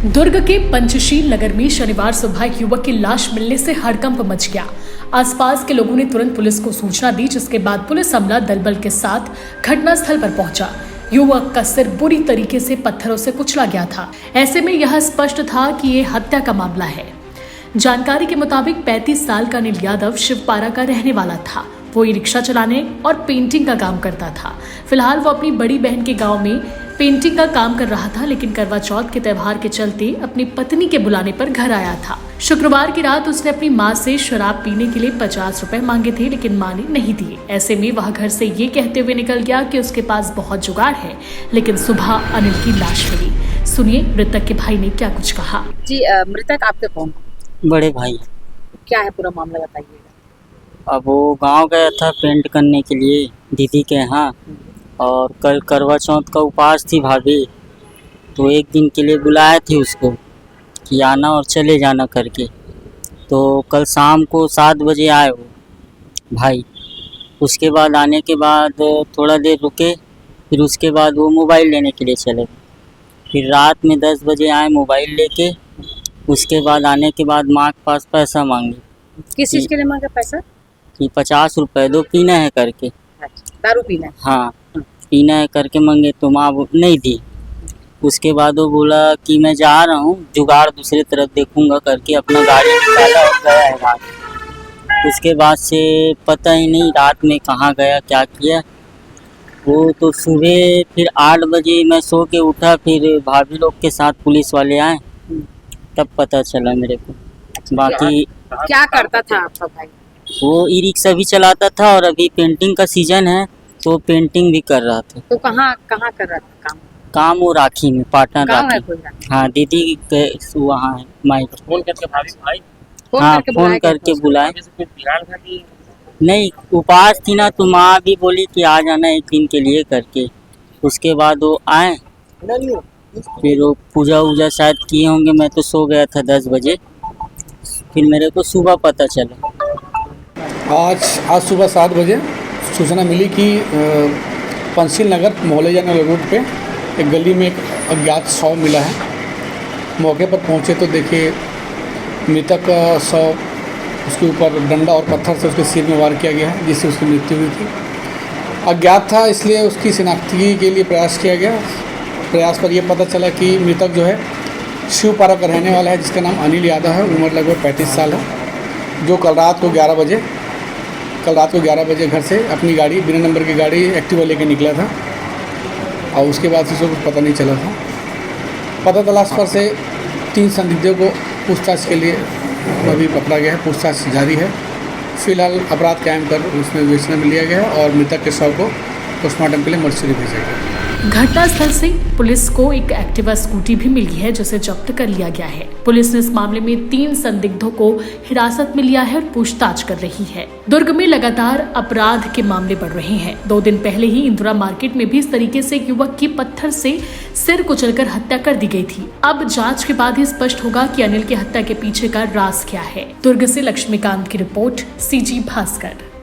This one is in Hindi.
दुर्ग के पंचशील नगर में शनिवार सुबह एक युवक की लाश मिलने से हड़कंप मच गया। आसपास के लोगों ने तुरंत पुलिस को सूचना दी, जिसके बाद पुलिस अमला दलबल के साथ घटनास्थल पर पहुंचा। युवक का सिर बुरी तरीके से पत्थरों से कुचला गया था। ऐसे में यह स्पष्ट था कि ये हत्या का मामला है। जानकारी के मुताबिक 35 साल का अनिल यादव शिवपारा का रहने वाला था। वो ई रिक्शा चलाने और पेंटिंग का काम करता था। फिलहाल वो अपनी बड़ी बहन के गांव में पेंटिंग का काम कर रहा था, लेकिन करवा चौथ के त्योहार के चलते अपनी पत्नी के बुलाने पर घर आया था। शुक्रवार की रात उसने अपनी मां से शराब पीने के लिए 50 रुपए मांगे थे, लेकिन मां ने नहीं दिए। ऐसे में वह घर से ये कहते हुए निकल गया कि उसके पास बहुत जुगाड़ है, लेकिन सुबह अनिल की लाश मिली। सुनिए मृतक के भाई ने क्या कुछ कहा। जी, मृतक आपके कौन? बड़े भाई। क्या है पूरा मामला, बताइएगा। अब वो गांव गया था पेंट करने के लिए दीदी के यहाँ, और कल करवा चौथ का उपवास थी भाभी, तो एक दिन के लिए बुलाए थे उसको कि आना और चले जाना करके। तो कल शाम को 7 बजे आए वो भाई। उसके बाद आने के बाद थोड़ा देर रुके, फिर उसके बाद वो मोबाइल लेने के लिए चले गए। फिर रात में 10 बजे आए मोबाइल लेके। उसके बाद आने के बाद माँ के पास पैसा मांगे। किस चीज के लिए मांगा पैसा? कि 50 रुपये दो, पीना है करके। अच्छा, दारू पीना है? हाँ, पीना है करके मांगे तो माँ नहीं दी। उसके बाद वो बोला कि मैं जा रहा हूँ, जुगाड़ दूसरी तरफ देखूंगा करके अपना गाड़ी निकाला और गया है रात। उसके बाद से पता ही नहीं रात में कहाँ गया क्या किया। वो तो सुबह फिर 8 बजे मैं सो के उठा, फिर भाभी लोग के साथ पुलिस वाले आए, तब पता चला मेरे को। बाकी क्या करता था आपका भाई? वो ई रिक्शा भी चलाता था और अभी पेंटिंग का सीजन है तो पेंटिंग भी कर रहा था। तो कहाँ कहाँ कर रहा था काम? काम वो राखी में, पाटन गाँव है राखी। कोई राखी? हाँ, दीदी के वहाँ है माइक। फोन करके भाई हाँ, फोन करके बुलाए। नहीं, उपवास थी ना, तो माँ भी बोली कि आ जाना एक दिन के लिए करके। उसके बाद वो आए, फिर वो पूजा वूजा शायद किए होंगे। मैं तो सो गया था 10 बजे। फिर मेरे को सुबह पता चला। आज सुबह 7 बजे सूचना मिली कि पंचशील नगर मोहल्ले नगर रोड पे एक गली में एक अज्ञात शव मिला है। मौके पर पहुंचे तो देखिए मृतक का शव, उसके ऊपर डंडा और पत्थर से उसके सिर में वार किया गया है, जिससे उसकी मृत्यु हुई थी। अज्ञात था, इसलिए उसकी शिनाख्ती के लिए प्रयास किया गया। प्रयास पर यह पता चला कि मृतक जो है शिवपारा का रहने वाला है, जिसका नाम अनिल यादव है। उम्र लगभग 35 साल है, जो कल रात को 11 बजे घर से अपनी गाड़ी, बिना नंबर की गाड़ी एक्टिवा लेके निकला था, और उसके बाद से कुछ पता नहीं चला था। पता तलाश पर से 3 संदिग्धों को पूछताछ के लिए अभी पकड़ा गया है। पूछताछ जारी है। फिलहाल अपराध कायम कर उसमें विवेचना में लिया गया है और मृतक के शव को पोस्टमार्टम के लिए मर्चरी भेजा गया। घटनास्थल से पुलिस को एक एक्टिवा स्कूटी भी मिली है, जिसे जब्त कर लिया गया है। पुलिस ने इस मामले में 3 संदिग्धों को हिरासत में लिया है और पूछताछ कर रही है। दुर्ग में लगातार अपराध के मामले बढ़ रहे हैं। 2 दिन पहले ही इंदिरा मार्केट में भी इस तरीके से एक युवक की पत्थर से सिर कुचलकर हत्या कर दी गई थी। अब जांच के बाद ही स्पष्ट होगा कि अनिल की हत्या के पीछे का राज क्या है। दुर्ग से लक्ष्मीकांत की रिपोर्ट, CG भास्कर।